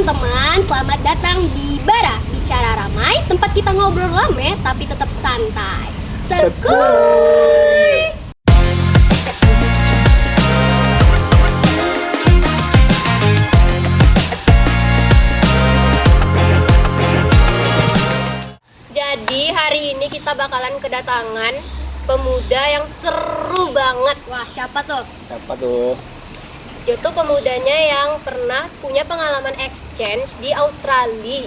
teman-teman, selamat datang di Bara, bicara ramai, tempat kita ngobrol rame tapi tetap santai. Sekuy! Jadi hari ini kita bakalan kedatangan pemuda yang seru banget. Wah, siapa tuh? Siapa tuh? Dia tuh pemudanya yang pernah punya pengalaman exchange di Australia.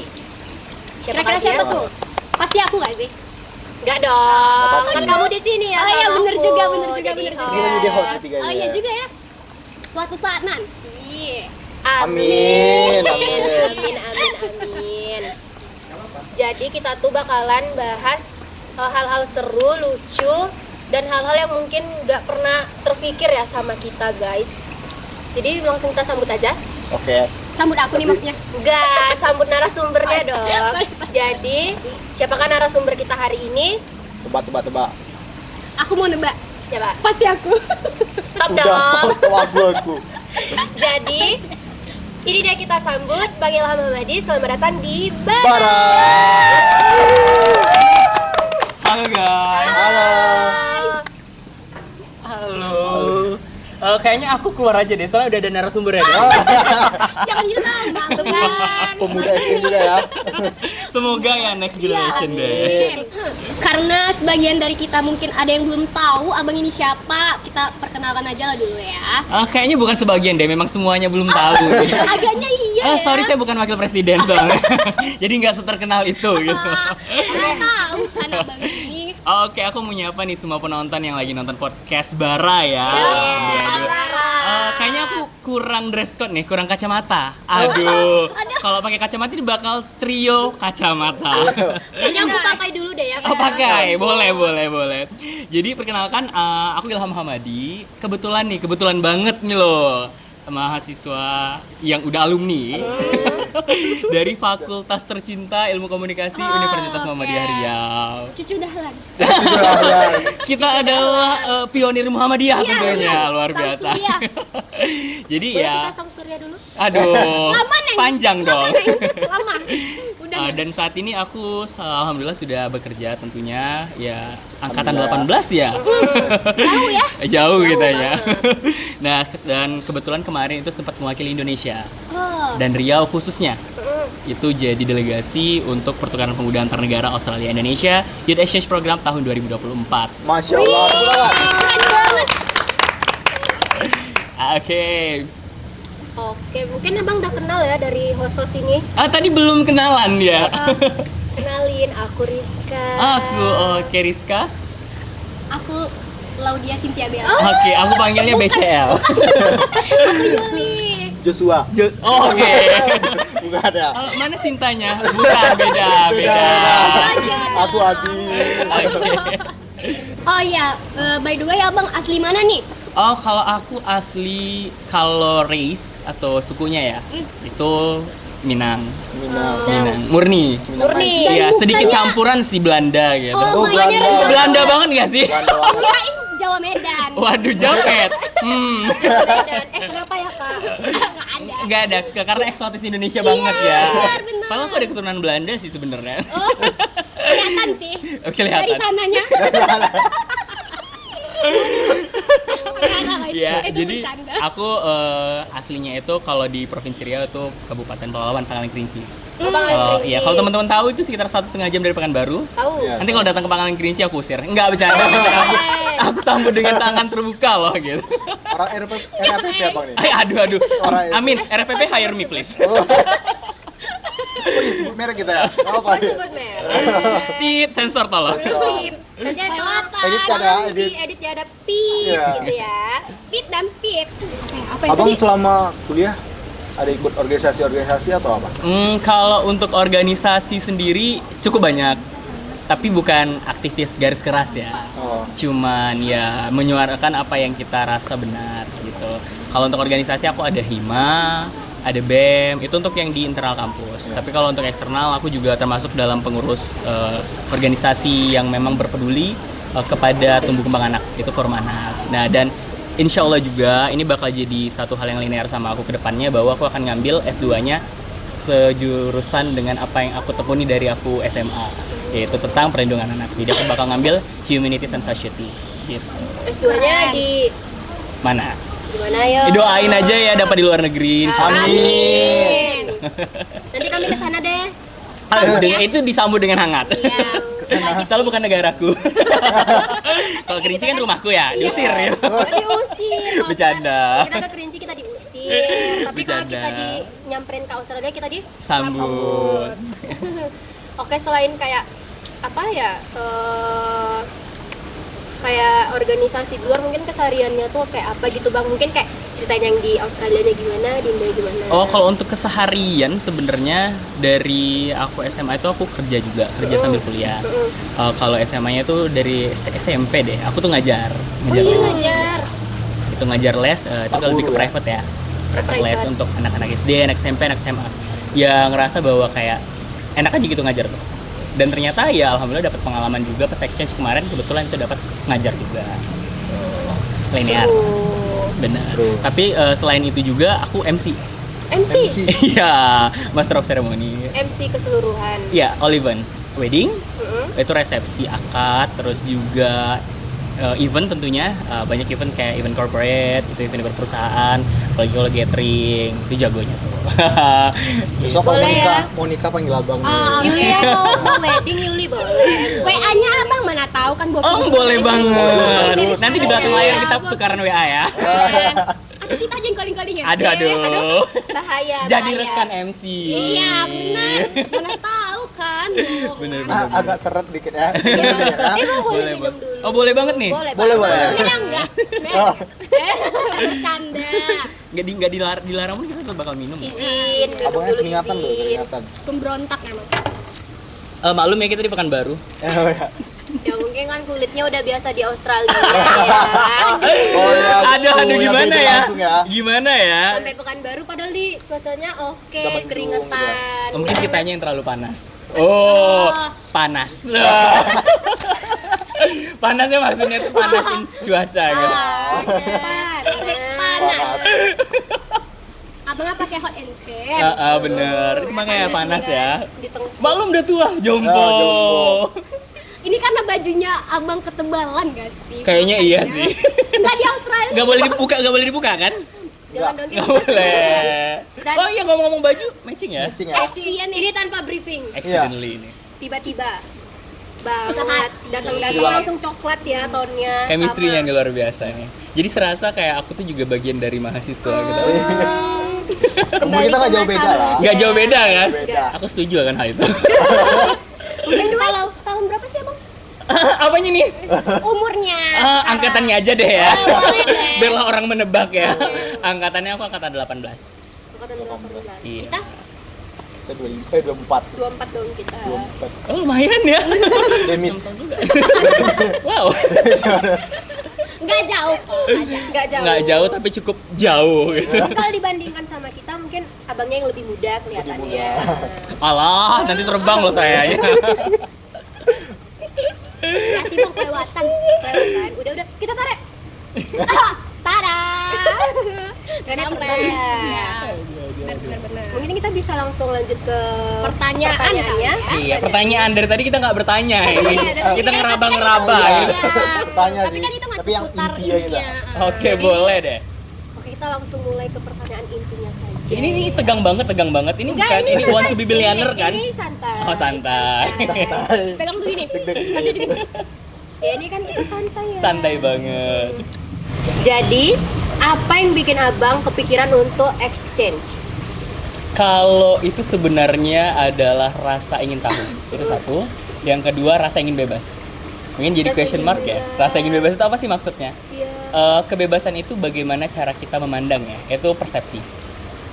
Kira-kira siapa tuh? Pasti aku gak sih? Enggak dong. Kan kamu di sini ya. Oh iya, bener juga. Oh iya juga ya. Suatu saat nanti. Amin. Jadi kita tuh bakalan bahas hal-hal seru, lucu, dan hal-hal yang mungkin nggak pernah terpikir ya sama kita, guys. Jadi langsung kita sambut aja. Oke. Sambut aku nih maksudnya? Enggak, sambut narasumbernya dong. Jadi, siapakah narasumber kita hari ini? Tebak. Aku mau nebak. Coba. Pasti aku. Stop Udah, dong. stop aku. Jadi, ini dia kita sambut Bang Ilham Hamadi. Selamat datang di Bara. Bara. Halo guys. Halo. Kayaknya aku keluar aja deh, soalnya udah ada narasumber ya. Jangan gitu dong, malu kan. Pemuda SM juga ya. Semoga ya next generation deh. Amin. Karena sebagian dari kita mungkin ada yang belum tahu abang ini siapa, kita perkenalkan aja lah dulu ya. Kayaknya bukan sebagian deh, memang semuanya belum tahu. Agaknya iya ya. Sorry, saya bukan wakil presiden soalnya. Jadi nggak seterkenal itu gitu. Nggak tahu kan abang ini. Oke, aku mau nyapa nih semua penonton yang lagi nonton podcast Bara ya. Kayaknya aku kurang dress code nih, kurang kacamata. Aduh, kalau pakai kacamata ini bakal trio kacamata. Kayaknya aku pakai dulu deh ya. Oh pakai, boleh. Jadi perkenalkan, aku Ilham Hamadi. Kebetulan banget nih loh, mahasiswa yang udah alumni dari Fakultas Tercinta Ilmu Komunikasi Universitas Muhammadiyah Riau. Cucu dahlan. Kita adalah pionir Muhammadiyah tentunya, luar biasa. Samsurya. Jadi Boleh ya, kita Samsurya dulu? aduh, Lama, Neng. panjang dong. Lama. Udah. Dan saat ini aku alhamdulillah sudah bekerja tentunya ya angkatan 18 ya. Jauh ya? Jauh kita banget. ya. Nah, dan kebetulan kemarin itu sempat mewakili Indonesia Oh. dan Riau khususnya. Itu jadi delegasi untuk pertukaran pemuda antar negara Australia Indonesia Youth Exchange Program tahun 2024. Masya Allah. Keren banget. Oke, mungkin abang udah kenal ya dari host ini. tadi belum kenalan ya. Kenalin, aku Rizka. Oke Rizka. Aku Laudia Cynthia Bella. Oke, aku panggilnya BCL. Aku Yuli. Joshua. Oke. Bukan ya? Mana Sintanya? Bukan, beda. Aku Adi. Oke. Oh iya, by the way abang asli mana nih? Oh, kalau aku asli race atau sukunya ya, itu Minang. Murni. Murni. Iya, Dan sedikit mukanya- campuran si Belanda gitu. Oh, makanya Belanda. rendah. Belanda banget nggak sih? Kirain Jawa Medan. Waduh, Japet. Jawa Medan. Kenapa ya kak? Nggak ada. Nggak ada, karena eksotis Indonesia banget ya. benar. Padahal aku ada keturunan Belanda sih sebenarnya. Oh, kelihatan sih. Kelihatan. Dari sananya. Iya, Itu jadi bercanda. aku aslinya itu kalau di Provinsi Riau itu Kabupaten Pelalawan, Pangalengan Kerinci. Kerinci. Kalau teman-teman tahu itu sekitar 1,5 jam dari Pekanbaru. Tahu. Iya. Nanti kalau datang ke Pangalengan Kerinci aku usir. Enggak bercanda. Aku sambut dengan tangan terbuka loh gitu. Orang RAPP abang nih. Aduh. Orang Amin, RPP hire me please. Oh iya, sebut merek kita ya. Apa? Sebut merek. Tit, sensor tolong. Pip. Nanti ada apa? Edit ada, edit. Edit ya ada pip Iya. gitu ya. Pip dan pip. Apa yang Abang tadi? selama kuliah ada ikut organisasi atau apa? Kalau untuk organisasi sendiri cukup banyak. Tapi bukan aktivis garis keras ya. Oh. Cuman ya menyuarakan apa yang kita rasa benar gitu. Kalau untuk organisasi aku ada HIMA, ada BEM, itu untuk yang di internal kampus. Tapi kalau untuk eksternal aku juga termasuk dalam pengurus organisasi yang memang berpeduli kepada tumbuh kembang anak, itu Forum Anak. Nah, dan insya Allah juga ini bakal jadi satu hal yang linear sama aku ke depannya, bahwa aku akan ngambil S2-nya sejurusan dengan apa yang aku tekuni dari aku SMA, yaitu tentang perlindungan anak. Jadi aku bakal ngambil Humanities and Society gitu. S2-nya di Mana? mana yo? Doain aja ya dapat di luar negeri. Amin. Nanti kami ke sana deh. Itu disambut dengan hangat. Iya. Selalu bukan negaraku. Kalau Kerinci kan rumahku ya, diusir ya. Diusir. Bercanda. Kalau kita ke Kerinci kita diusir. Tapi kalau Bercanda. kita nyamperin ke Australia kita Sambut. Oke, selain kayak apa ya? Kayak organisasi di luar mungkin kesehariannya tuh kayak apa gitu Bang? Mungkin kayak ceritain yang di Australia gimana, di Indo gimana? Oh, kalau untuk keseharian sebenarnya dari aku SMA itu aku kerja juga, kerja sambil kuliah. Kalau SMA-nya tuh dari SMP deh. Aku tuh ngajar Oh iya, les. ngajar. Itu ngajar les, itu lebih ke private ya. Private les Private. untuk anak-anak SD, anak SMP, anak SMA. Ya ngerasa bahwa kayak enak aja gitu ngajar tuh. Dan ternyata ya alhamdulillah dapat pengalaman juga pas exchange kemarin, kebetulan itu dapat ngajar juga. Linear. Benar. Tapi selain itu juga aku MC. MC. Iya, Master of Ceremony. MC keseluruhan. Iya, all event. Wedding, Heeh. itu resepsi akad, terus juga event tentunya, banyak event kayak event corporate, itu event perusahaan, apalagi kalau gathering, itu jagonya tuh. Besok kalau Boleh ya. mau nikah panggil abang. Yuli ya mau wedding Yuli boleh. WA-nya abang mana tahu kan bos. Oh, boleh banget. Terus. Nanti di belakang layar kita tukaran WA ya. Atau kita aja yang calling-calling ya. Aduh. Bahaya. Jadi bahaya. rekan MC. Iya benar. Mana tahu kan. Bener. Agak seret dikit ya. Bang boleh minum Banget. dulu. Oh, boleh banget nih. Boleh. Boleh, boleh. Minum enggak? Bercanda. Nggak dilarang pun kita tetap bakal minum. Izin, minum Abangnya dulu peringatan loh, izin. peringatan. Pemberontak emang. Maklum ya kita di Pekanbaru. Oh ya. Ya mungkin kan kulitnya udah biasa di Australia ya. Oh ya. Aduh ya, gimana beda ya? langsung ya. Gimana ya? Sampai Pekanbaru padahal di cuacanya oke, Udah mendung keringetan. Mungkin kitanya yang terlalu panas. Oh, panas. Panasnya maksudnya tuh panasin cuaca gitu. Panas. Abangnya pakai hot and cream. Bener. Itu makanya panas ya. Di tengah. Maklum udah tua, jompo. Jompo. Ini karena bajunya abang ketebalan gak sih? Kayaknya iya sih. Enggak di Australia. Gak boleh dibuka kan? Jangan dong Gak boleh. Dan- Oh iya ngomong-ngomong baju, matching ya? Matching ya. Iya nih, ini tanpa briefing. Accidentally ini. Tiba-tiba banget Sehati. datang-datang Hilang. langsung coklat ya tonnya. Chemistry-nya sama. yang luar biasa nih. Jadi serasa kayak aku tuh juga bagian dari mahasiswa gitu. Umur kita nggak jauh beda lah. Gak jauh beda kan? Beda. Aku setuju akan hal itu. Mungkin kalau tahun berapa sih abang? Apanya nih? Umurnya. Angkatannya aja deh ya. Boleh deh. Biarlah orang menebak ya. Angkatannya aku angkatan 18. Angkatan 18. Iya. Kita Kita 24. 24 dong kita. 24. Oh lumayan ya. Demis. Wow. Enggak jauh. Enggak jauh. Nggak jauh tapi cukup jauh gitu. Mungkin kalau dibandingkan sama kita mungkin abangnya yang lebih muda kelihatannya. Alah, nanti terbang loh saya. Kasih bang kelewatan. Kelewatan. Udah kita tarik. Tada. Gak ada Sampai. terbang ya. Iya. Benar-benar. Mungkin kita bisa langsung lanjut ke Pertanyaan pertanyaannya. kali Iya, pertanyaan dari tadi kita nggak bertanya ini. tapi Kita kan ngeraba-ngeraba Iya. gitu. Tanya Tapi sih. kan itu masih Tapi yang putar inti ya kita. intinya. Oke, Jadi- boleh deh. Oke, kita langsung mulai ke pertanyaan intinya saja. Ini tegang banget. Ini Enggak, bukan ini want to santai. be billionaire kan? Ini santai. Oh, santai. Tegang tuh ini. Deg-deg. Ya ini kan kita santai ya. Santai banget. Jadi, apa yang bikin abang kepikiran untuk exchange? Kalau itu sebenarnya adalah rasa ingin tahu. Itu satu. Yang kedua, rasa ingin bebas. Mungkin jadi Rasa question ingin mark ya. bebas. Rasa ingin bebas itu apa sih maksudnya? Iya. Kebebasan itu bagaimana cara kita memandang ya, itu persepsi.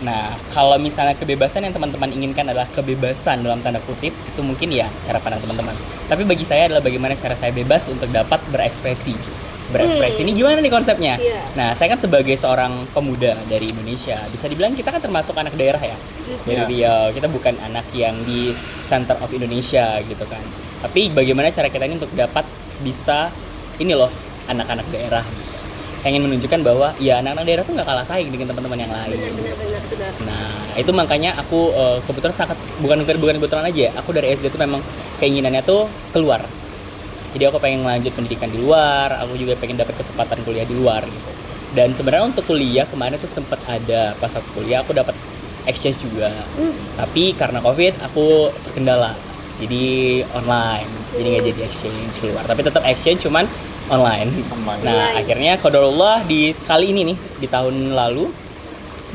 Nah, kalau misalnya kebebasan yang teman-teman inginkan adalah kebebasan dalam tanda kutip, itu mungkin ya cara pandang teman-teman. Tapi bagi saya adalah bagaimana cara saya bebas untuk dapat berekspresi. Berekspresi ini gimana nih konsepnya? Iya. Nah, saya kan sebagai seorang pemuda dari Indonesia, bisa dibilang kita kan termasuk anak daerah ya. Dari Riau, kita bukan anak yang di center of Indonesia gitu kan. Tapi bagaimana cara kita ini untuk dapat bisa ini loh, anak-anak daerah. pengen menunjukkan bahwa ya anak-anak daerah tuh nggak kalah saing dengan teman-teman yang lain. Benar. Nah itu makanya aku kebetulan sangat bukan kebetulan aja ya, aku dari SD tuh memang keinginannya tuh keluar. Jadi aku pengen lanjut pendidikan di luar, aku juga pengen dapat kesempatan kuliah di luar gitu. Dan sebenarnya untuk kuliah kemarin tuh sempat ada pas aku kuliah aku dapat exchange juga. Tapi karena Covid aku terkendala. Jadi online. Jadi nggak jadi exchange keluar. Tapi tetap exchange cuman online. Nah, akhirnya qadarullah di kali ini nih di tahun lalu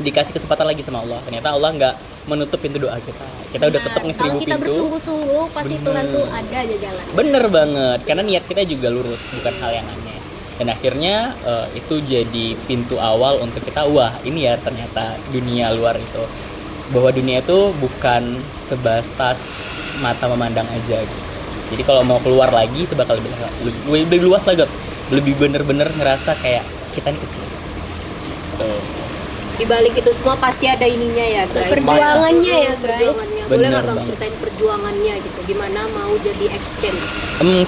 dikasih kesempatan lagi sama Allah. Ternyata Allah nggak menutup pintu doa kita. Kita udah tetap nge-1000 pintu. Kalau kita bersungguh-sungguh, pasti Tuhan tuh ada aja jalan. Bener banget, karena niat kita juga lurus, bukan hal yang aneh. Dan akhirnya itu jadi pintu awal untuk kita, wah ini ya ternyata dunia luar itu. Bahwa dunia itu bukan sebatas mata memandang aja gitu. Jadi kalau mau keluar lagi itu bakal lebih luas lagi, lebih bener-bener ngerasa kayak kita ini kecil. Tuh. Di balik itu semua pasti ada ininya ya guys. Perjuangannya ya guys. Perjuangannya. Boleh Bener nggak bang banget. ceritain perjuangannya gitu? Gimana mau jadi exchange?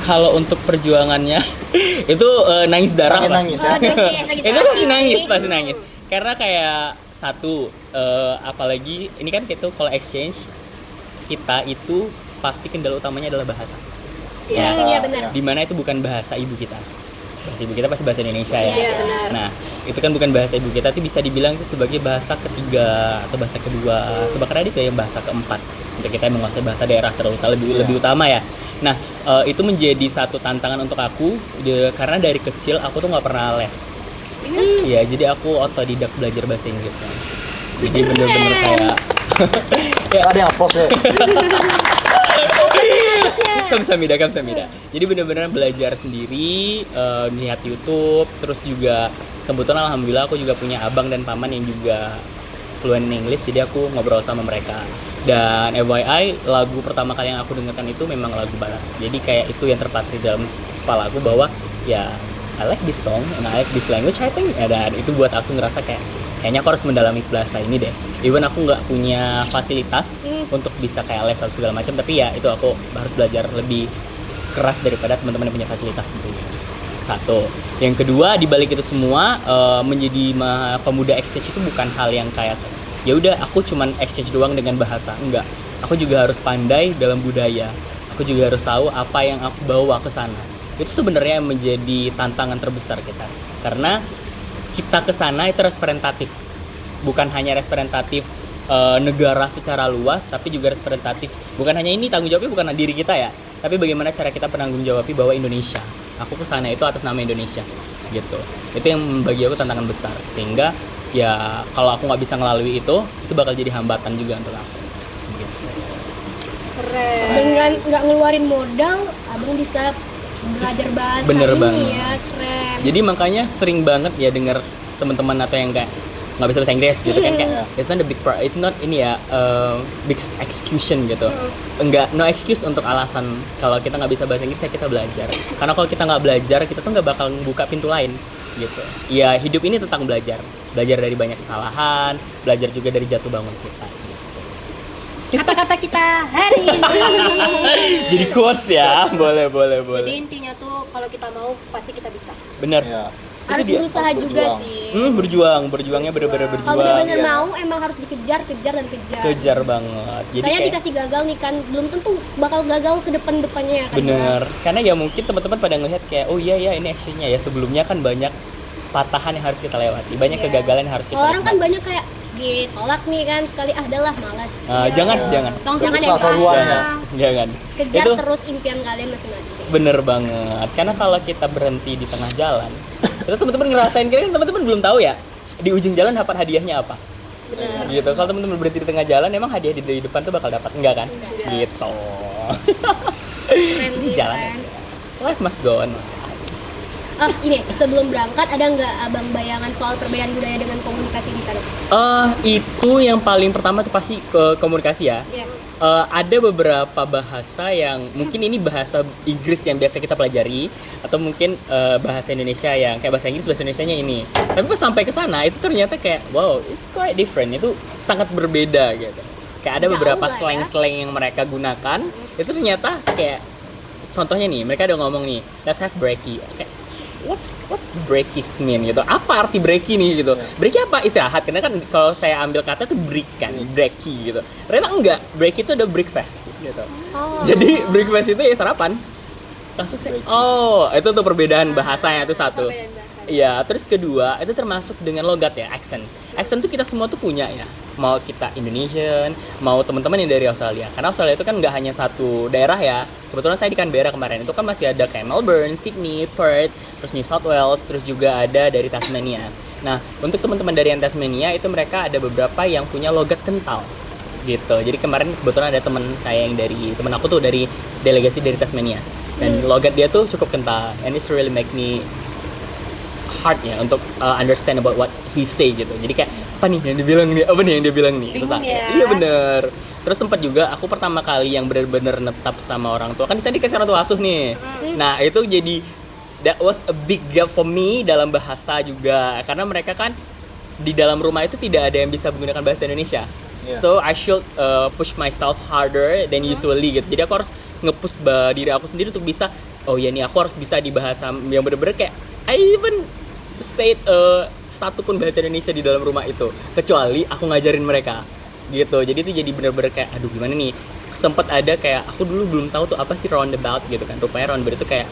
Kalau untuk perjuangannya itu nangis darah lah. Nangis ya. Itu pasti nangis. Karena kayak satu, apalagi ini kan gitu kalau exchange kita itu pasti kendala utamanya adalah bahasa. Iya benar. Dimana itu bukan bahasa ibu kita. Bahasa ibu kita pasti bahasa Indonesia ya. Iya, benar. Nah, itu kan bukan bahasa ibu kita, tapi bisa dibilang itu sebagai bahasa ketiga atau bahasa kedua atau bahkan ada yang bahasa keempat untuk kita yang menguasai bahasa daerah lebih utama ya. Nah, itu menjadi satu tantangan untuk aku karena dari kecil aku tuh nggak pernah les. Iya, jadi aku otodidak belajar bahasa Inggrisnya. Jadi bener-bener kayak Ada yang applause ya. Kamsahamnida. Jadi benar-benar belajar sendiri, lihat YouTube, terus juga kebetulan alhamdulillah aku juga punya abang dan paman yang juga fluent in English, jadi aku ngobrol sama mereka. Dan FYI, lagu pertama kali yang aku dengarkan itu memang lagu barat. Jadi kayak itu yang terpatri dalam kepala aku bahwa ya I like this song and I like this language, I think. Dan itu buat aku ngerasa kayaknya aku harus mendalami bahasa ini deh. Even aku nggak punya fasilitas untuk bisa kayak les atau segala macam, tapi ya itu aku harus belajar lebih keras daripada teman-teman yang punya fasilitas tentunya. Satu. Yang kedua, di balik itu semua menjadi pemuda exchange itu bukan hal yang kayak ya udah aku cuman exchange doang dengan bahasa. Enggak. Aku juga harus pandai dalam budaya. Aku juga harus tahu apa yang aku bawa ke sana. Itu sebenarnya menjadi tantangan terbesar kita. Karena kita ke sana itu representatif. Bukan hanya representatif negara secara luas, tapi juga representatif. Bukan hanya ini tanggung jawabnya bukan diri kita ya, tapi bagaimana cara kita penanggung jawabi bahwa Indonesia. Aku ke sana itu atas nama Indonesia, gitu. Itu yang bagi aku tantangan besar. Sehingga ya kalau aku nggak bisa melalui itu bakal jadi hambatan juga untuk aku. Gitu. Keren. Dengan nggak ngeluarin modal, abang bisa belajar bahasa Bener ini banget. ya, keren. Jadi makanya sering banget ya dengar teman-teman atau yang kayak nggak bisa bahasa Inggris gitu kan kayak it's not ini ya big execution gitu. Enggak, no excuse untuk alasan kalau kita nggak bisa bahasa Inggris ya kita belajar. Karena kalau kita nggak belajar kita tuh nggak bakal buka pintu lain gitu. Ya hidup ini tentang belajar dari banyak kesalahan, belajar juga dari jatuh bangun kita. Kata-kata kita hari ini. Jadi quotes ya, boleh. Jadi intinya tuh kalau kita mau pasti kita bisa. Bener. Ya. Harus Itu dia. berusaha Harus juga berjuang. sih. Berjuangnya bener-bener berjuang. Kalau benar-benar Iya. mau, emang harus dikejar dan kejar. Kejar banget. Jadi Saya kayak- dikasih gagal nih kan, belum tentu bakal gagal ke depannya ya kan. Bener, karena ya mungkin teman-teman pada ngelihat kayak oh iya ya ini actionnya ya sebelumnya kan banyak patahan yang harus kita lewati, banyak Iya. kegagalan yang harus kita. Kalau orang kan nikmati. banyak kayak ditolak nih kan sekali adalah malas. Jangan. Jangan Susah seruannya. Jangan. Kejar Itu terus impian kalian masing-masing. bener banget, karena kalau kita berhenti di tengah jalan, itu teman-teman ngerasain kan teman-teman belum tahu ya di ujung jalan dapat hadiahnya apa. Benar. Gitu. Kalau teman-teman berhenti di tengah jalan, emang hadiah di depan tuh bakal dapat enggak kan? Gitu. Keren sih, Jalan keren. Life must go on. Ini sebelum berangkat ada nggak abang bayangan soal perbedaan budaya dengan komunikasi di sana? Itu yang paling pertama tuh pasti ke komunikasi ya. Iya. Ada beberapa bahasa yang mungkin ini bahasa Inggris yang biasa kita pelajari atau mungkin bahasa Indonesia yang kayak bahasa Inggris bahasa Indonesianya ini. Tapi pas sampai ke sana itu ternyata kayak wow, it's quite different. Itu sangat berbeda gitu. Kayak ada Jauh beberapa lah ya. slang-slang yang mereka gunakan itu ternyata kayak contohnya nih mereka udah ngomong nih let's have brekkie. Kayak what's breaky mean gitu. Apa arti breaky nih gitu? Breaky apa? Istirahat. Karena kan kalau saya ambil kata tuh break kan, breaky gitu. Ternyata enggak. Breaky itu ada breakfast gitu. Jadi breakfast itu ya sarapan. Langsung saya, itu tuh perbedaan bahasanya itu satu. Iya, terus kedua itu termasuk dengan logat ya, accent. Accent tuh kita semua tuh punya ya. Mau kita Indonesian, mau teman-teman yang dari Australia. Karena Australia itu kan nggak hanya satu daerah ya. Kebetulan saya di Canberra kemarin itu kan masih ada kayak Melbourne, Sydney, Perth, terus New South Wales, terus juga ada dari Tasmania. Nah, untuk teman-teman dari yang Tasmania itu mereka ada beberapa yang punya logat kental gitu. Jadi kemarin kebetulan ada teman saya yang dari teman aku tuh dari delegasi dari Tasmania. Dan logat dia tuh cukup kental, and it's really make me hard ya untuk understand about what he say gitu. Jadi kayak apa nih yang dia bilang nih? Bingung ya? Iya bener. Terus sempat juga aku pertama kali yang benar-benar netap sama orang tua kan di sana dikasih orang tua asuh nih. Nah itu jadi that was a big gap for me dalam bahasa juga karena mereka kan di dalam rumah itu tidak ada yang bisa menggunakan bahasa Indonesia. So I should push myself harder than usually gitu. Jadi aku harus nge-push diri aku sendiri untuk bisa aku harus bisa di bahasa yang bener-bener kayak I even say satu pun bahasa Indonesia di dalam rumah itu kecuali aku ngajarin mereka gitu. Jadi itu jadi bener-bener kayak aduh gimana nih, sempet ada kayak aku dulu belum tahu tuh apa sih roundabout gitu kan. Rupanya roundabout itu kayak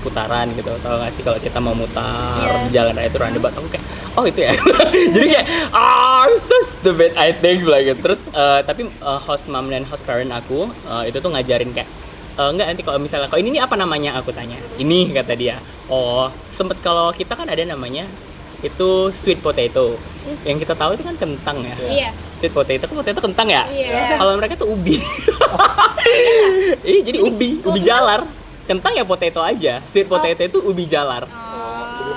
putaran gitu. Tahu nggak sih kalau kita mau mutar di jalan raya itu roundabout. Aku kayak itu ya. Jadi kayak I'm so stupid I think like gitu. Terus tapi host mom dan host parent aku itu tuh ngajarin kayak enggak nanti kalau misalnya ini nih apa namanya aku tanya. Ini kata dia. Sempet kalau kita kan ada namanya itu sweet potato. Yang kita tahu itu kan kentang ya. Iya. Sweet potato kentang ya. Iya. Kalau mereka tuh ubi. Jadi ubi jalar. Kentang ya potato aja. Sweet potato itu ubi jalar.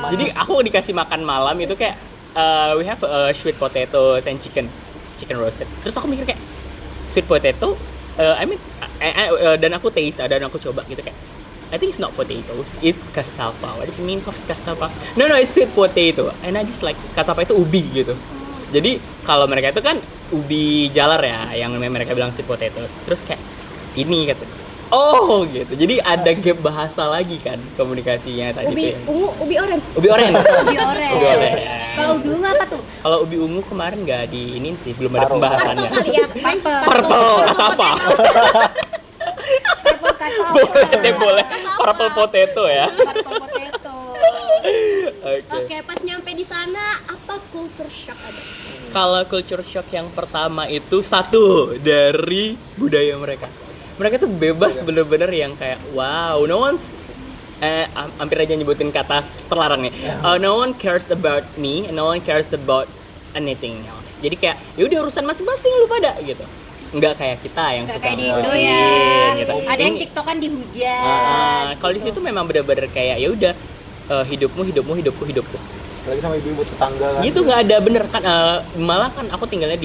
Jadi aku dikasih makan malam itu kayak we have sweet potatoes and chicken roasted. Terus aku mikir kayak sweet potato dan aku taste dan aku coba gitu kayak I think it's not potatoes, it's cassava. What does it mean of cassava? No, it's sweet potato. And I just like cassava itu ubi gitu. Jadi kalau mereka itu kan ubi jalar ya, yang mereka bilang sweet potatoes. Terus kayak ini kata, gitu. Jadi ada gap bahasa lagi kan komunikasinya tadi Ubi tuh. ungu, ubi oren. Ubi oren. Ubi oren. Ubi oren. Kalau ubi ungu apa tuh? Kalau ubi ungu kemarin nggak di ini sih, belum ada pembahasannya. Kali ya, Purple cassava. purple cassava. boleh. Purple potato ya. Purple potato. Oke. Oke, pas nyampe di sana apa culture shock ada? Kalau culture shock yang pertama itu satu dari budaya mereka. Mereka tuh bebas bener-bener yang kayak wow, no one's hampir aja nyebutin kata terlarang nih. No one cares about me, no one cares about anything else. Jadi kayak ya udah urusan masing-masing lu pada gitu. Enggak kayak kita yang Nggak suka kayak di Indo ngomongin, ya. gitu. Ada yang Ini- tiktokan dihujat. kalau di situ memang bener-bener kayak ya udah hidupku. Apalagi sama ibu-ibu tetangga kan. Gitu nggak ada bener kan malah kan aku tinggalnya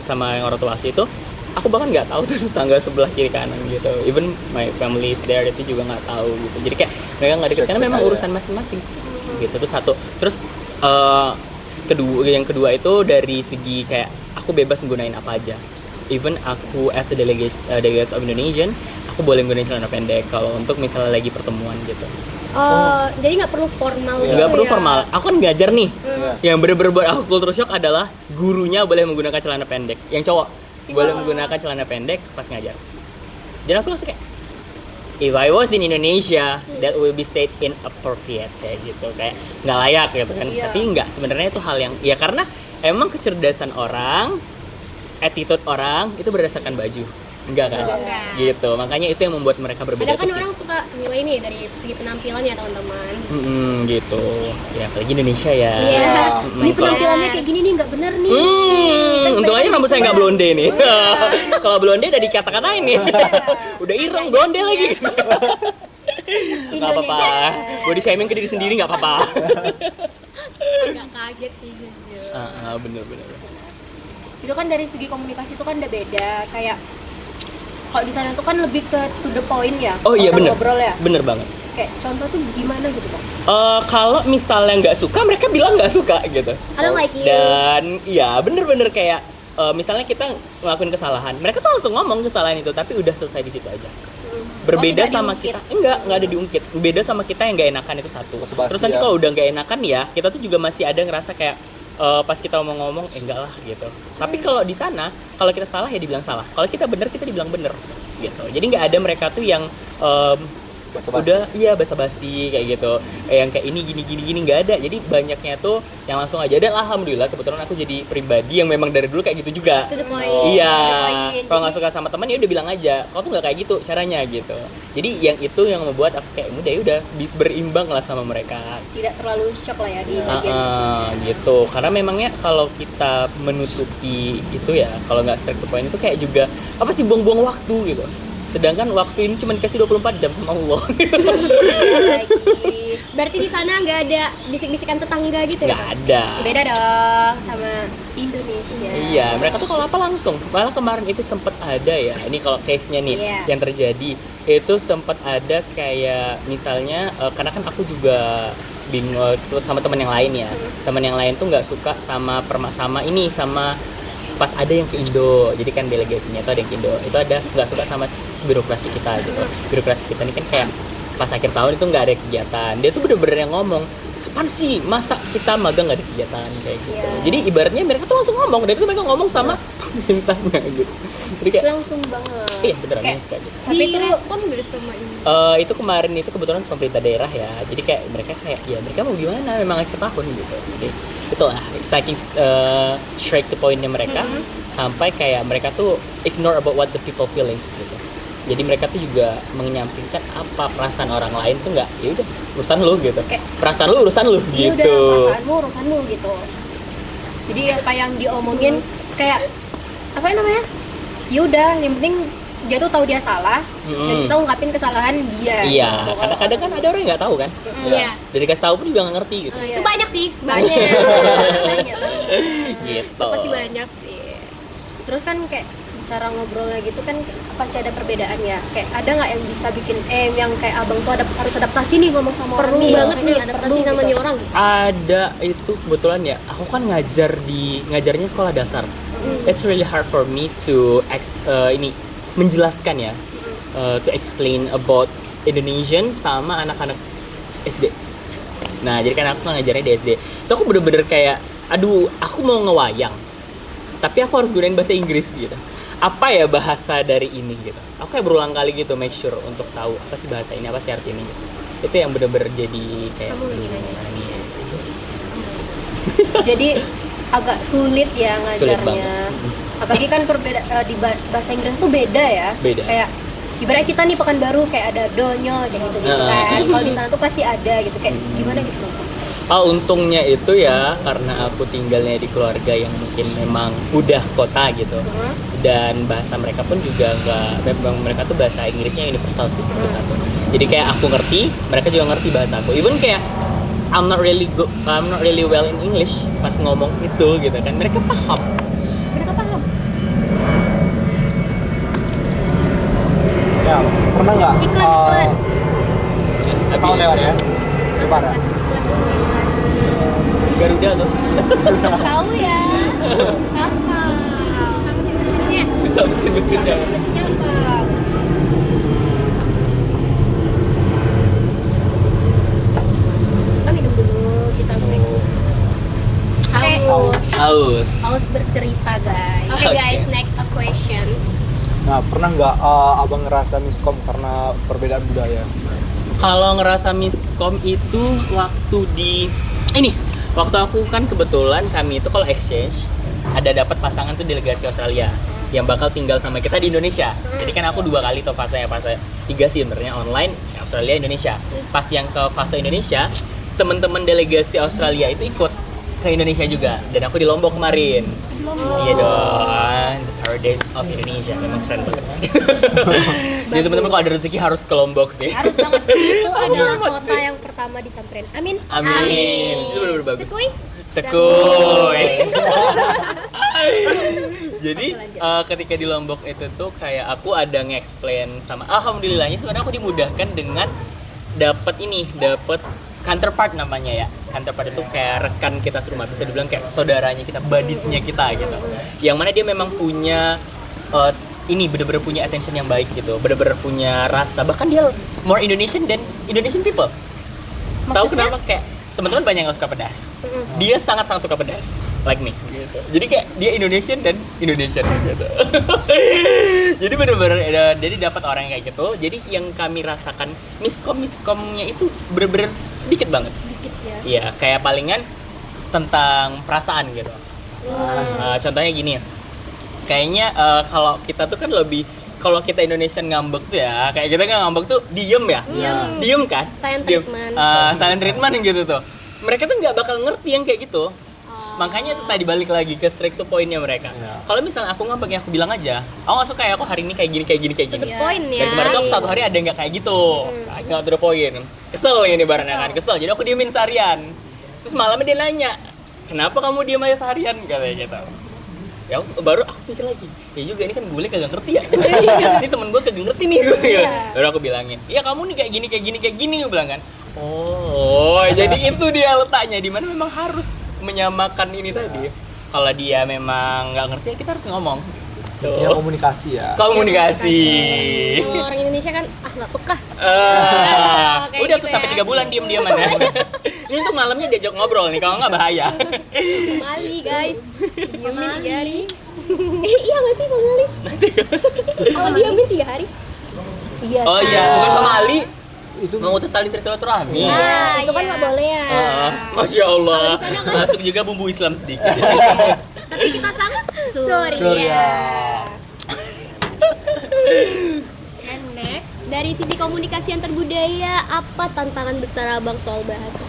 sama orang tua itu aku bahkan nggak tahu tuh tetangga sebelah kiri kanan gitu, even my family is there itu juga nggak tahu gitu. Jadi kayak mereka nggak deket karena memang urusan masing-masing gitu. Terus satu terus yang kedua itu dari segi kayak aku bebas menggunain apa aja, even aku as a delegate of Indonesian aku boleh menggunakan celana pendek kalau untuk misalnya lagi pertemuan gitu. Jadi nggak perlu formal gitu Nggak perlu ya? formal. Aku kan ngajar nih. Iya. Yang bener-bener buat aku culture shock adalah gurunya boleh menggunakan celana pendek. Yang cowok boleh menggunakan celana pendek pas ngajar. Dan aku langsung kayak, if I was in Indonesia, that will be said inappropriate kayak gitu, kayak nggak layak gitu kan. Tapi nggak, sebenarnya itu hal yang ya karena emang kecerdasan orang, attitude orang itu berdasarkan baju. Enggak kan? Gitu. Makanya itu yang membuat mereka berbeda Ada kan tuh sih. orang suka nilai nih dari segi penampilan ya teman-teman. Gitu. Ya apalagi Indonesia ya. Iya. Ini Kalau- penampilannya kayak gini nih nggak bener nih. Untung aja rambut saya nggak blonde nih. Kalau blonde udah dikata-katain nih. Udah ireng blonde lagi. Nggak apa-apa. Body shaming ke diri sendiri nggak apa-apa. Agak kaget sih jujur. Bener. Itu kan dari segi komunikasi itu kan udah beda. Kayak kalau di sana tuh kan lebih ke to the point ya. Oh iya bener. Ngobrol ya. Bener banget. Kayak contoh tuh gimana gitu Bang? Kalau misalnya nggak suka, mereka bilang nggak suka gitu. I don't like you. Dan iya bener-bener kayak misalnya kita ngelakuin kesalahan, mereka tuh langsung ngomong kesalahan itu, tapi udah selesai di situ aja. berbeda tidak sama diungkit. kita. Enggak ada diungkit. Beda sama kita yang nggak enakan itu satu. Basa-basi Terus nanti ya. kalau udah nggak enakan ya, kita tuh juga masih ada ngerasa kayak pas kita mau ngomong enggak lah gitu. Tapi kalau di sana, kalau kita salah ya dibilang salah. Kalau kita benar kita dibilang benar gitu. Jadi nggak ada mereka tuh yang Basa-basi. udah iya basa-basi kayak gitu, yang kayak ini gini nggak ada. Jadi banyaknya tuh yang langsung aja, dan alhamdulillah kebetulan aku jadi pribadi yang memang dari dulu kayak gitu juga. To the point. Iya, To the point. kalau nggak suka sama teman ya udah bilang aja, kau tuh nggak kayak gitu caranya gitu. Jadi yang itu yang membuat aku kayak udah bisa berimbang lah sama mereka. Tidak terlalu shock lah ya di bagian Gitu, karena memangnya kalau kita menutupi itu ya, kalau nggak straight to point itu kayak juga apa sih, buang-buang waktu gitu. Sedangkan waktu ini cuma dikasih 24 jam sama Allah. lagi. Berarti di sana nggak ada bisik-bisikan tetangga gitu ya? Nggak Kak? ada. Beda dong sama Indonesia. Iya, mereka tuh kalau apa langsung. Malah kemarin itu sempat ada ya. Ini kalau case-nya nih Iya. yang terjadi itu sempat ada kayak misalnya karena kan aku juga bingung tuh sama teman yang lain ya. Teman yang lain tuh nggak suka sama sama pas ada yang ke Indo. Jadi kan delegasinya tuh ada yang ke Indo. Itu ada nggak suka sama birokrasi kita gitu. Birokrasi kita ini kan kayak pas akhir tahun itu nggak ada kegiatan. Dia tuh bener-bener yang ngomong, apaan sih masa kita magang nggak ada kegiatan kayak gitu. Iya. Jadi ibaratnya mereka tuh langsung ngomong, dan itu mereka ngomong sama pemerintahnya gitu. Jadi kayak Langsung banget. iya beneran Kayak- suka gitu. Tapi itu respon gak sama ini? Itu kemarin itu kebetulan pemerintah daerah ya. Jadi kayak mereka kayak ya mereka mau gimana, memang akhir tahun gitu. Jadi itulah saking straight to pointnya mereka sampai kayak mereka tuh ignore about what the people feelings gitu. Jadi mereka tuh juga menyampingkan apa perasaan orang lain tuh nggak, ya udah urusan lu gitu. Kayak- Perasaan lu urusan lu Iya gitu. udah urusanmu gitu. Jadi apa yang diomongin kayak apa namanya? Ya udah, yang penting dia tuh tahu dia salah dan kita ungkapin kesalahan dia. Iya, gitu. kadang-kadang kan ada orang yang nggak tahu kan. Iya. Dan dikasih tahu pun juga nggak ngerti gitu. Iya. Itu banyak sih. banyak, banyak. Gitu. Pasti banyak sih. Terus kan kayak cara ngobrolnya gitu kan pasti ada perbedaan ya. Kayak ada nggak yang bisa bikin yang kayak abang tuh harus adaptasi nih ngomong sama Perlu orang nih. banget nih Makanya adaptasi perlu namanya gitu. orang. Ada itu kebetulan ya, aku kan ngajarnya sekolah dasar. It's really hard for me to menjelaskan ya, to explain about Indonesian sama anak-anak SD. Nah jadi kan aku ngajarnya di SD, itu aku bener-bener kayak aduh aku mau ngewayang tapi aku harus gunain bahasa Inggris gitu. Apa ya bahasa dari ini gitu, aku kayak berulang kali gitu make sure untuk tahu apa sih bahasa ini, apa sih arti ini gitu. Itu yang bener-bener jadi kayak ini ya. Jadi agak sulit ya Sulit ngajarnya. banget. Apalagi kan di bahasa Inggris tuh beda ya. Beda. Kayak ibarat kita nih Pekanbaru kayak ada donyo kayak gitu-gitu kan. Kalau di sana tuh pasti ada gitu, kayak gimana gitu maksudnya. Untungnya itu ya karena aku tinggalnya di keluarga yang mungkin memang udah kota gitu, dan bahasa mereka pun juga memang mereka tuh bahasa Inggrisnya universal sih itu satu. Jadi kayak aku ngerti, mereka juga ngerti bahasa aku. Even kayak I'm not really well in English pas ngomong itu gitu kan, mereka paham. Mereka paham. Ya, pernah nggak? Iklan. Tahun lewat ya? Sebar ya? Iklan dulu iklan. Garuda tuh. Nggak tahu ya. Apa? Sama mesin-mesinnya. Sama mesin-mesinnya. Mesin-mesinnya apa? Kita minum dulu, kita break. Haus bercerita guys. Oke guys, next a question. Nah, pernah nggak abang ngerasa miskom karena perbedaan budaya? Kalau ngerasa miskom itu waktu waktu aku kan kebetulan kami itu kalau exchange ada dapat pasangan tuh delegasi Australia yang bakal tinggal sama kita di Indonesia. Jadi kan aku 2 kali tuh fase 3 sih sebenarnya, online Australia Indonesia. Pas yang ke fase Indonesia, teman-teman delegasi Australia itu ikut ke Indonesia juga, dan aku di Lombok kemarin. Iya dong, the paradise of Indonesia, memang keren banget. Jadi teman-teman kalau ada rezeki harus ke Lombok sih. Harus banget, itu adalah kota yang pertama disamperin. Amin. Amin. Itu benar-benar bagus. Sekui? Sekui. Jadi ketika di Lombok itu tuh kayak aku ada nge-explain sama, alhamdulillahnya sebenarnya aku dimudahkan dengan dapat counterpart namanya ya. Counterpart itu kayak rekan kita serumah, bisa dibilang kayak saudaranya kita, buddiesnya kita gitu. Yang mana dia memang punya ini bener-bener punya attention yang baik gitu, bener-bener punya rasa, bahkan dia more Indonesian than Indonesian people. Tahu kenapa? Kayak teman-teman banyak yang gak suka pedas, dia sangat-sangat suka pedas, like me gitu. Jadi kayak dia Indonesian dan Indonesian gitu. Jadi bener-bener jadi dapat orang yang kayak gitu. Jadi yang kami rasakan miskomnya itu bener-bener sedikit banget. Sedikit ya. Iya, kayak palingan tentang perasaan gitu. Contohnya gini, kayaknya kalau kita tuh kan lebih, kalau kita Indonesian ngambek tuh ya, kayak kita kan ngambek tuh diem ya, diem kan, Silent Diem. treatment. Silent treatment gitu tuh. Mereka tuh nggak bakal ngerti yang kayak gitu. Makanya itu tadi balik lagi ke straight to point-nya mereka. Kalau misalnya aku ngambek ya aku bilang aja, aku nggak suka ya, aku hari ini kayak gini. To the point ya. Dan kemarin tuh aku satu hari ada nggak kayak gitu, nggak to the point. Kesel ini barangnya kan, kesel. Jadi aku diemin seharian. Terus malamnya dia nanya, kenapa kamu diem aja seharian, katanya gitu. Ya baru aku pikir lagi, ya juga ini kan bule kagak ngerti ya. Ini temen gue kagak ngerti nih gue. Baru aku bilangin, iya kamu nih kayak gini gue bilang kan. Oh, jadi itu dia letaknya, dimana memang harus menyamakan ini tadi. Kalau dia memang nggak ngerti ya kita harus ngomong. Ya komunikasi ya. Komunikasi. Kalau orang Indonesia kan nggak peka. Kayak Udah gitu tuh sampai ya. 3 bulan diem-dieman ya. Ini tuh malamnya diajak ngobrol nih, kalau nggak bahaya. Mali guys. Diamin 3 hari. Iya nggak sih Bang Mali? Kalau diamin 3 hari? Iya. Oh iya, bukan pemali, Itu mengutus tali silaturahmi. Nah, itu kan nggak boleh ya. Masya Allah, masuk juga bumbu Islam sedikit. Tapi kita sangat Surya. And next, Dari sisi komunikasi antar budaya, apa tantangan besar Abang soal bahasa?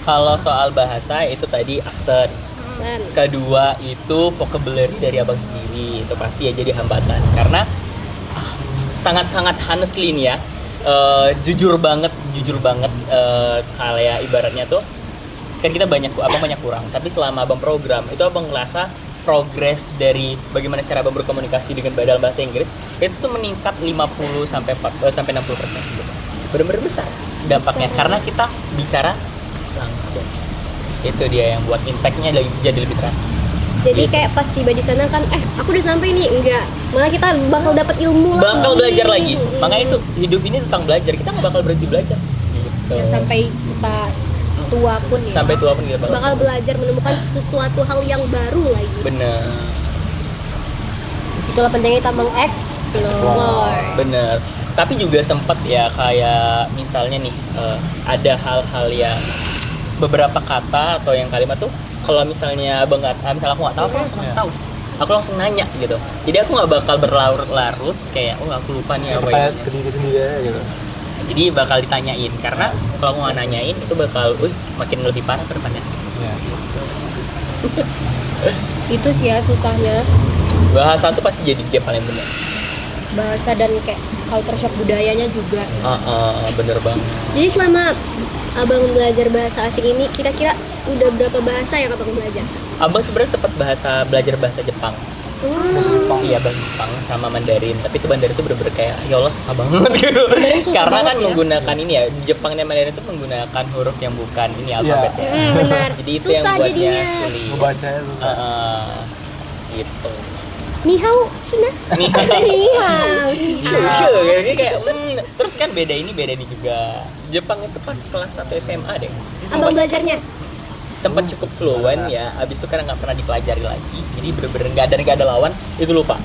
Kalau soal bahasa itu tadi aksen. San. Kedua itu vocabulary dari abang sendiri, itu pasti ya jadi hambatan. Karena sangat-sangat honestly nih ya, jujur banget kayak ibaratnya tuh kan kita abang banyak kurang, tapi selama abang program itu abang ngerasa progres dari bagaimana cara abang berkomunikasi dengan dalam bahasa Inggris itu tuh meningkat 50 sampai 60% gitu. Benar-benar besar dampaknya karena kita bicara langsung. Itu dia yang buat impactnya jadi lebih terasa. Jadi kayak pas tiba di sana kan, aku udah sampai nih, enggak. Malah kita bakal dapat ilmu Bakal lagi. belajar lagi. Makanya itu hidup ini tentang belajar. Kita nggak bakal berhenti belajar. Gitu. ya sampai kita tua pun ya. Sampai tua pun kita Bakal belajar menemukan sesuatu hal yang baru lagi. Bener. Itulah pentingnya kita mengeksplor. Bener. Tapi juga sempat ya kayak misalnya nih ada hal-hal yang beberapa kata atau yang kalimat tuh kalau misalnya abang misalnya aku nggak tahu aku langsung kasih tahu. Aku langsung nanya gitu. Jadi aku nggak bakal berlarut-larut kayak aku lupa nih apa kayak ini. ke diri sendiri aja gitu. Jadi bakal ditanyain karena kalau aku nggak nanyain itu bakal makin lebih parah ke depannya. Ya. Itu sih ya susahnya Bahasa tuh pasti jadi gap paling bener. bahasa dan kayak culture shock budayanya juga. Bener banget. Jadi selama Abang belajar bahasa asing ini, kira-kira udah berapa bahasa yang Abang belajar? Abang sebenarnya sempat belajar bahasa Jepang. Jepang. Iya, bahasa Jepang sama Mandarin. Tapi itu Mandarin itu bener-bener kayak ya Allah susah banget gitu. Karena kan banget ya. menggunakan ini ya, Jepang dan Mandarin itu menggunakan huruf yang bukan ini alfabetnya. Benar. Jadi itu Susah yang buatnya jadinya. sulit. Ngebacanya susah. Gitu. Ni hao, Cina. Nih. Wow, Cina. Jadi kayak terus kan beda ini juga. Jepang itu pas kelas 1 SMA deh. Abang belajarnya? Sempat cukup fluent ya, abis itu karena nggak pernah dipelajari lagi, jadi bener-bener nggak ada lawan, itu lupa.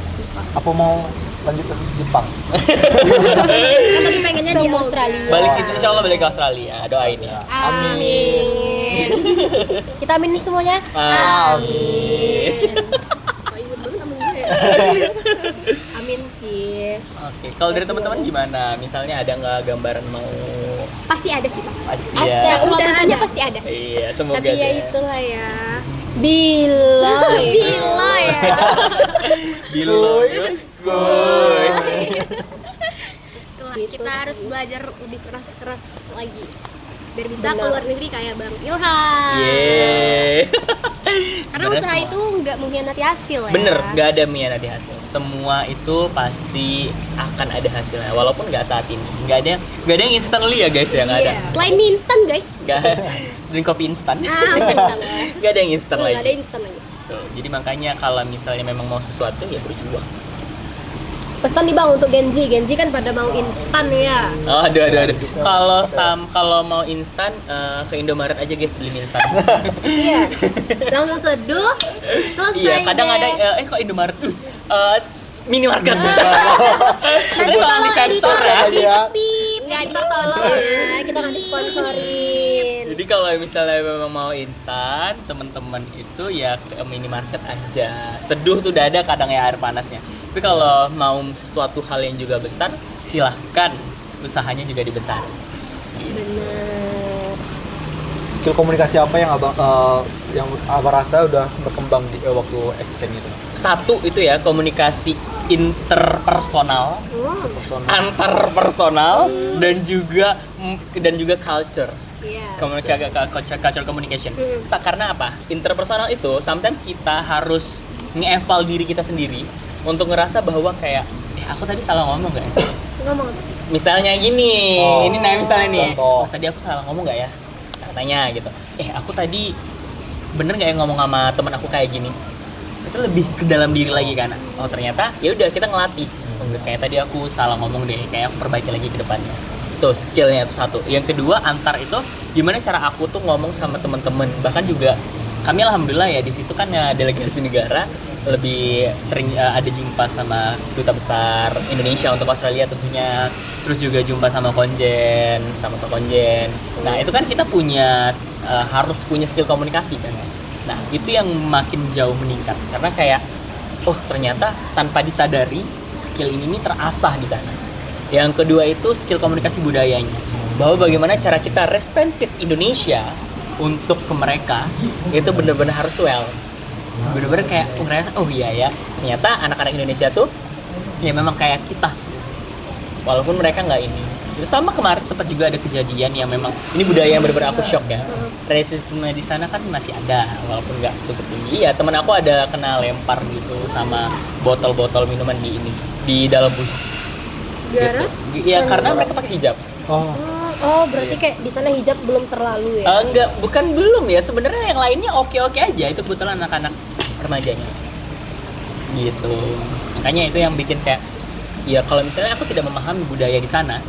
Apa mau lanjut ke Jepang? Kan tadi pengennya di Australia. Balik itu insya Allah balik ke Australia, doain ya. Amin. Kita amin semuanya. Amin. Amin sih. Oke, kalau dari teman-teman gimana? Misalnya ada nggak gambaran mau Pasti ada sih, Pak. pasti Astaga. ya? Udah Udah ada, ada. pasti ada. Iya, semoga Tapi ya deh. itulah ya. Bila ya. Biloy. Skoy. Itulah, Gitu kita sih. harus belajar lebih keras-keras lagi biar bisa Benar. keluar negeri kayak Bang Ilham. Yeay. Karena Sebenarnya usaha semua- itu nggak mengkhianati hasil ya. Bener, nggak ada mengkhianati hasil. Semua itu pasti akan ada hasilnya, walaupun nggak saat ini. Nggak ada yang instantly ya guys ya, nggak ada. Iya. Selain mie instan guys. Nggak drink kopi instan. Instan. Nggak ada yang instan Nggak ada lagi. instan lagi. Tuh, jadi makanya kalau misalnya memang mau sesuatu ya berjuang. Pesan nih bang untuk Gen Z kan pada mau instan ya. Oh, aduh. Kalau mau instan ke Indomaret aja guys, beli mie instan. Iya. Langsung seduh, selesai. Iya, kadang deh. ada kok Indomaret minimarket. Nanti kalau editor ya. pip, editor tolong ya, kita nggak disponsorin. Jadi kalau misalnya memang mau instan, teman-teman itu ya ke minimarket aja. Seduh tuh udah ada kadang ya air panasnya. Tapi kalau mau suatu hal yang juga besar, silahkan usahanya juga dibesar. Bener. Skill komunikasi apa yang abang rasa udah berkembang di waktu exchange itu? Satu itu ya komunikasi interpersonal, antar personal dan juga culture. Iya. Culture communication. Karena apa? Interpersonal itu sometimes kita harus nge-eval diri kita sendiri untuk ngerasa bahwa kayak aku tadi salah ngomong nggak ya? Ngomong apa? Misalnya gini, ini misalnya nih. Contoh. Tadi aku salah ngomong nggak ya? Katanya gitu. Aku tadi bener nggak ya ngomong sama teman aku kayak gini? Itu lebih ke dalam diri lagi kan. Oh ternyata ya udah kita ngelatih. Kayak tadi aku salah ngomong deh, kayak aku perbaiki lagi ke depannya. Tuh skillnya itu satu. Yang kedua antar itu gimana cara aku tuh ngomong sama teman-teman. Bahkan juga kami alhamdulillah ya di situ kan ya delegasi negara lebih sering ada jumpa sama duta besar Indonesia untuk Australia tentunya, terus juga jumpa sama konjen, sama Pak Konjen. Nah itu kan kita harus punya skill komunikasi kan. Nah itu yang makin jauh meningkat karena kayak ternyata tanpa disadari skill ini terasah di sana. Yang kedua itu skill komunikasi budayanya, bahwa bagaimana cara kita respected Indonesia untuk ke mereka itu benar-benar harus bener-bener kayak iya ya ternyata anak-anak Indonesia tuh ya memang kayak kita walaupun mereka nggak ini. Itu sama kemarin sempat juga ada kejadian yang memang ini budaya yang benar-benar aku shock ya, rasisme di sana kan masih ada walaupun nggak cukup tinggi. Ya teman aku ada kena lempar gitu sama botol-botol minuman di dalam bus Gara? gitu. Ya karena mereka pakai hijab. Oh, berarti kayak di sana hijab belum terlalu ya? Enggak, bukan belum ya. Sebenarnya yang lainnya oke-oke aja. Itu kebetulan anak-anak remajanya. Gitu. Makanya itu yang bikin kayak ya kalau misalnya aku tidak memahami budaya di sana,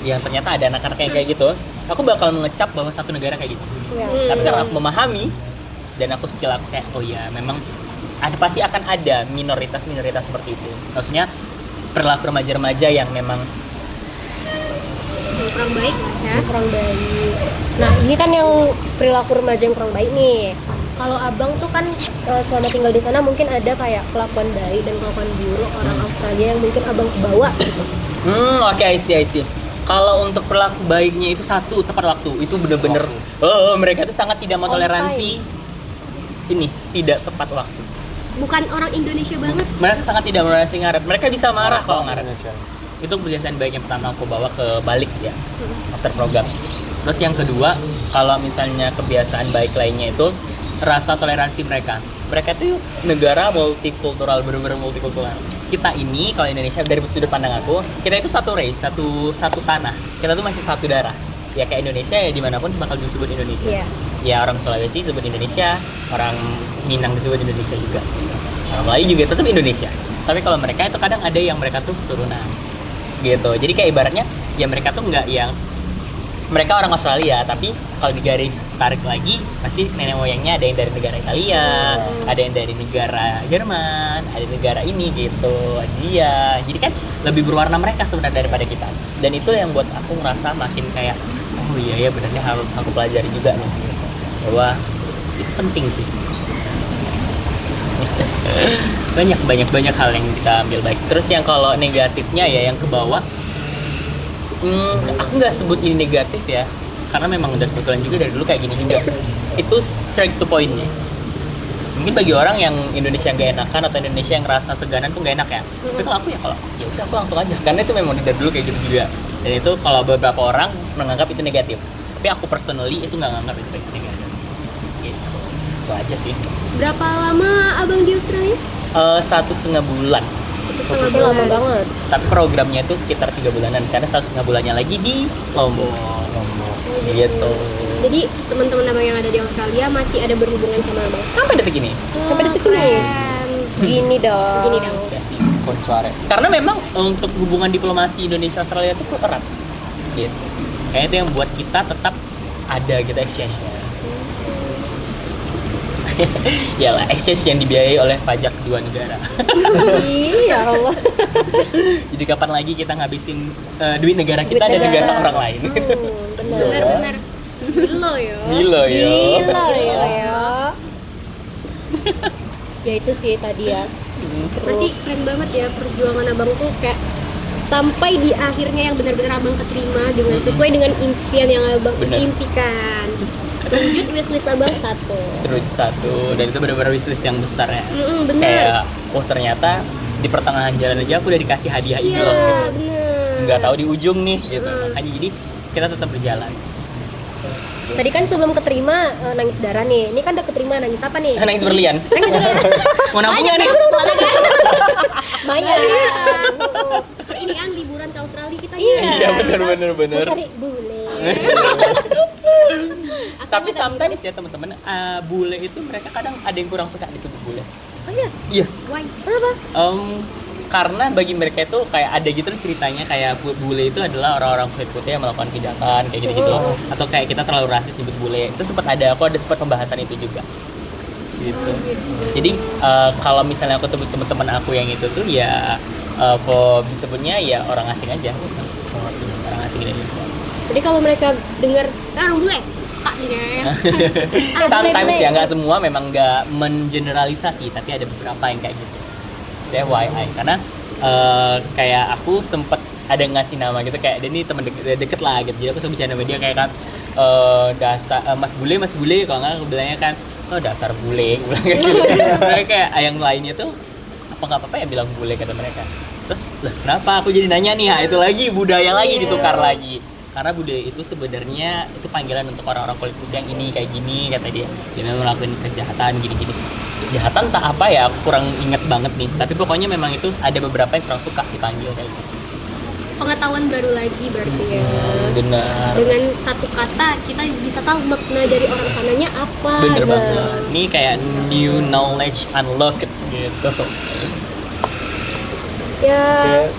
yang ternyata ada anak-anak yang kayak gitu, aku bakal mengecap bahwa satu negara kayak gitu. Tapi karena aku memahami dan aku skill aku kayak memang pasti akan ada minoritas seperti itu. Maksudnya perilaku remaja-remaja yang memang kurang baik ya, kurang baik. Nah ini kan yang perilaku remaja yang kurang baik nih. Kalau abang tuh kan selama tinggal di sana mungkin ada kayak kelakuan baik dan kelakuan buruk orang Australia yang mungkin abang bawa gitu. Oke, I see. Kalau untuk perilaku baiknya itu satu, tepat waktu. Itu bener-bener mereka tuh sangat tidak mentoleransi ini tidak tepat waktu. Bukan orang Indonesia banget. Mereka sangat tidak mentoleransi ngaret. Mereka bisa marah kalau ngaret. Itu kebiasaan baik yang pertama aku bawa ke balik ya, after program. Terus yang kedua, kalau misalnya kebiasaan baik lainnya itu rasa toleransi mereka. Mereka itu negara multikultural, benar-benar multikultural. Kita ini kalau Indonesia dari sudut pandang aku, kita itu satu race, satu tanah. Kita tuh masih satu darah. Ya kayak Indonesia ya dimanapun bakal disebut Indonesia. Ya orang Sulawesi disebut Indonesia, orang Minang disebut Indonesia juga. Orang Melayu juga tetap Indonesia. Tapi kalau mereka itu kadang ada yang mereka tuh keturunan. Gitu. Jadi kayak ibaratnya ya mereka tuh nggak yang mereka orang Australia tapi kalau digaris tarik lagi pasti nenek moyangnya ada yang dari negara Italia, ada yang dari negara Jerman, ada negara ini gitu. Jadi kan lebih berwarna mereka sebenarnya daripada kita. Dan itu yang buat aku ngerasa makin kayak iya ya benarnya harus aku pelajari juga nih. Bahwa itu penting sih. banyak hal yang kita ambil baik. Terus yang kalau negatifnya ya yang ke bawah, aku nggak sebut ini negatif ya, karena memang udah kebetulan juga dari dulu kayak gini juga. Itu straight to point-nya. Mungkin bagi orang yang Indonesia nggak enakan atau Indonesia yang rasa seganan tuh nggak enak ya. Tapi kalau aku ya udah aku langsung aja, karena itu memang dari dulu kayak gitu juga. Dan itu kalau beberapa orang menganggap itu negatif, tapi aku personally itu nggak nganggap itu negatif. Gitu. Itu aja sih. Berapa lama abang di Australia? 1,5 bulan. 1,5 bulan lama banget. Tapi programnya itu sekitar 3 bulanan karena 1,5 bulannya lagi di Lombok. Gitu. Jadi teman-teman abang yang ada di Australia masih ada berhubungan sama abang Sampai detik ini. sampai detik ini. Gini dong. Ya sih. Konsuare. Karena memang untuk hubungan diplomasi Indonesia Australia itu erat. Gitu. Kayaknya itu yang buat kita tetap ada gitu exchange-nya. Yalah, exchange yang dibiayai oleh pajak dua negara. Iya Allah. Jadi kapan lagi kita ngabisin duit negara kita dan negara orang lain? Benar-benar gila ya. Gila ya. Gila ya. Ya itu sih tadi ya. Berarti keren banget ya perjuangan abang tuh kayak sampai di akhirnya yang benar-benar abang keterima dengan sesuai dengan impian yang abang Bener. impikan. Lanjut wishlist abang 1. Terus satu, dan itu benar-benar wishlist yang besar ya. Bener. Kayak, oh ternyata di pertengahan jalan aja aku udah dikasih hadiah ini Iya, loh. Gitu. bener. Nggak tahu di ujung nih gitu. Makanya jadi kita tetap berjalan. Tadi kan sebelum keterima nangis darah nih. Ini kan udah keterima nangis apa nih? Nangis berlian. Nangis darah. Mau nampung nggak nih? Banyak. Ini kan liburan ke Australia kita Iya, benar. Mau cari bule. Tapi sometimes ya teman-teman, bule itu mereka kadang ada yang kurang suka disebut bule. Oh iya. Iya. Why? Kenapa? Karena bagi mereka itu kayak ada gitu loh ceritanya kayak bule itu adalah orang-orang kulit putih yang melakukan kejahatan kayak gitu-gitu, atau kayak kita terlalu rasis disebut bule. Itu sempat sempat pembahasan itu juga gitu. Jadi kalau misalnya aku temu teman-teman aku yang itu tuh ya disebutnya ya orang asing aja, orang asing Indonesia. Jadi kalau mereka dengar orang bule, kaknya ya. Sometimes ya nggak semua, memang nggak mengeneralisasi, tapi ada beberapa yang kayak gitu. FYI, karena kayak aku sempet ada ngasih nama gitu kayak dia ini teman deket lah gitu, jadi aku sempet bicara sama dia kayak kan dasar mas bule kalau nggak aku bilangnya kan dasar bule, aku bilang kayak gitu. Mereka kayak yang lainnya tuh nggak apa-apa ya bilang bule kata mereka. Terus lah kenapa aku jadi nanya nih, itu lagi budaya lagi ditukar lagi. Karena budaya itu sebenarnya itu panggilan untuk orang-orang kulit putih yang ini kayak gini kata dia. Dia memang melakukan kejahatan gini-gini. Kejahatan tak apa ya, aku kurang inget banget nih. Tapi pokoknya memang itu ada beberapa yang kurang suka dipanggil kayak gitu. Pengetahuan baru lagi berarti ya. Benar. Dengan satu kata kita bisa tahu makna dari orang sananya apa. Bener Nah, banget. Ini kayak new knowledge unlocked gitu. Ya Oke.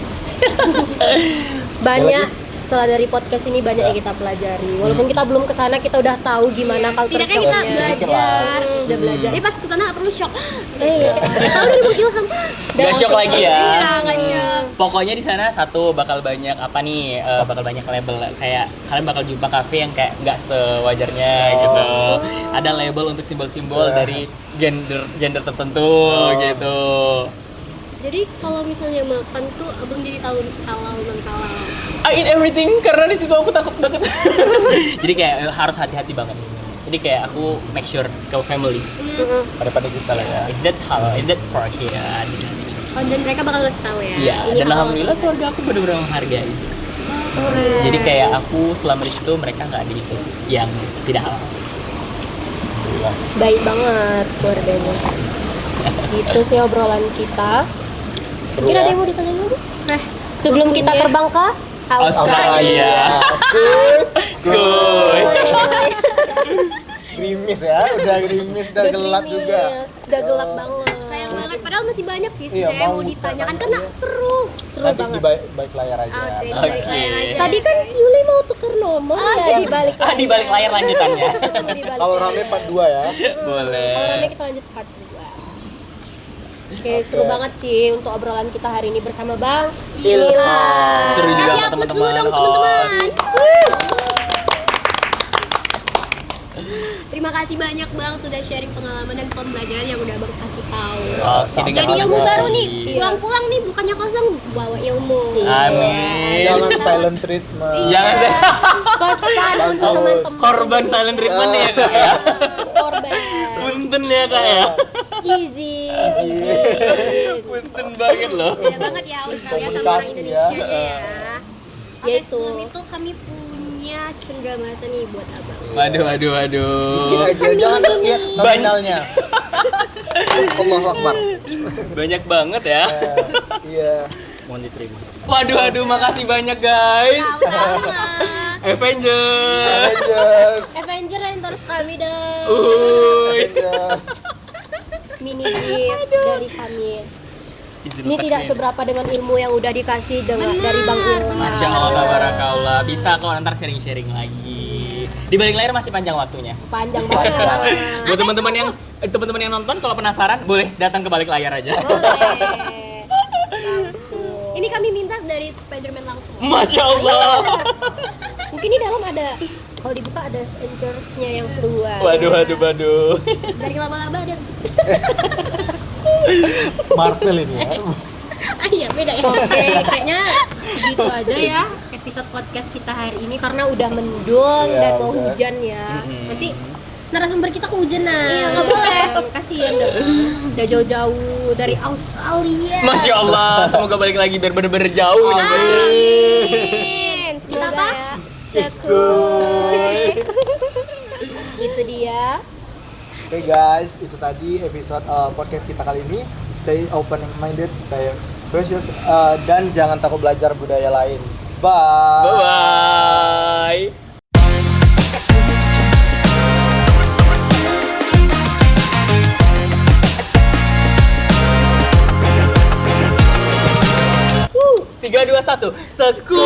banyak. Setelah dari podcast ini banyak yang kita pelajari. Walaupun kita belum kesana, kita udah tahu gimana culture setidaknya kita shocknya. belajar. Udah belajar. Jadi pas kesana nggak perlu shock. Iya. Tahu dari Bukil Ham. Gak shock lagi ya. Iya, nggak shock. Pokoknya di sana satu bakal banyak apa nih, bakal banyak label kayak kalian bakal jumpa kafe yang kayak nggak sewajarnya gitu. Ada label untuk simbol-simbol dari gender tertentu gitu. Jadi kalau misalnya makan tuh abang jadi tahu halal non halal. I eat everything karena di situ aku takut banget. Jadi kayak harus hati-hati banget. Jadi kayak aku make sure ke family. Daripada kita lah ya. Is that halal? Is that pork? Ya. Oh, dan mereka bakal ngasih tahu ya. Iya. Ini Dan halal. alhamdulillah keluarga aku benar-benar menghargai. Jadi kayak aku selama di situ mereka nggak ada itu yang tidak halal. Baik banget keluarganya. Itu sih obrolan kita. Seru Mungkin ya. ada yang mau ditanyain lagi? Sebelum kita terbang ke Australia. Skuy. Gerimis ya, udah gerimis, udah gelap gerimis, juga. Udah gelap banget. Sayang banget padahal masih banyak sih Iya, sebenarnya mau mau ditanyakan kita karena tanya. seru. Seru Nanti banget. di balik layar aja. Oke, Oke. balik layar aja. Tadi kan Yuli mau tuker nomor ya di balik layar. Di balik layar lanjutannya. Di balik Kalau layar. rame part 2 ya. Boleh. Kalau rame kita lanjut part 2. Oke, seru banget sih untuk obrolan kita hari ini bersama Bang Ilham. Seru juga Kasih sama hapus dulu teman-teman. dong teman-teman. Terima kasih banyak Bang sudah sharing pengalaman dan pembelajaran yang udah Bang kasih tahu. Oke, dengan Jadi senang ilmu hati. baru nih, pulang-pulang nih bukannya kosong, bawa ilmu. Amin. Jangan silent treatment. Jangan Iya. Pesan untuk teman-teman korban silent treatment nih ya kak ya. korban. Punten ya kak ya. Izin. Punten banget loh. Beda banget ya Australia sama orang Komunikasi Indonesia ya. ya. Oke, Yaitu. sebelum itu kami punya cenderamata nih buat abang. Waduh. Bikin aja, jangan lihat nominalnya. Allahu Akbar. Banyak banget ya. Iya. Mohon diterima. Waduh, makasih banyak guys. Sama-sama. Avengers. Avengers. Avenger endorse kami dong. Uhuy. Avengers. Mini jeep dari kami. Oke, Ini tidak seberapa dengan ilmu yang udah dikasih dari Bang Ilham. Masya Allah, tabarakallah. Bisa kok ntar sharing-sharing lagi. Di balik layar masih panjang waktunya. Panjang banget. Buat teman-teman yang nonton kalau penasaran boleh datang ke balik layar aja. Boleh. Langsung. Ini kami minta dari Spider-Man langsung. Masya Allah. Mungkin di dalam ada, kalau dibuka ada Avengers-nya yang keluar. Waduh. Dari laba-laba ada. Marvel ini ya. Iya, beda ya. Oke, kayaknya segitu aja ya episode podcast kita hari ini karena udah mendung Iya, dan mau udah. hujan ya. Nanti narasumber kita kehujanan. Iya, nggak boleh. Kasihan dong. Udah jauh-jauh dari Australia. Masya Allah. Semoga balik lagi biar bener-bener jauh. Amin. Kita apa? ya. Sekuy. Itu dia. Oke guys, itu tadi episode podcast kita kali ini. Stay open minded, stay precious, dan jangan takut belajar budaya lain. Bye. Bye. Tiga, dua, satu. Sesku.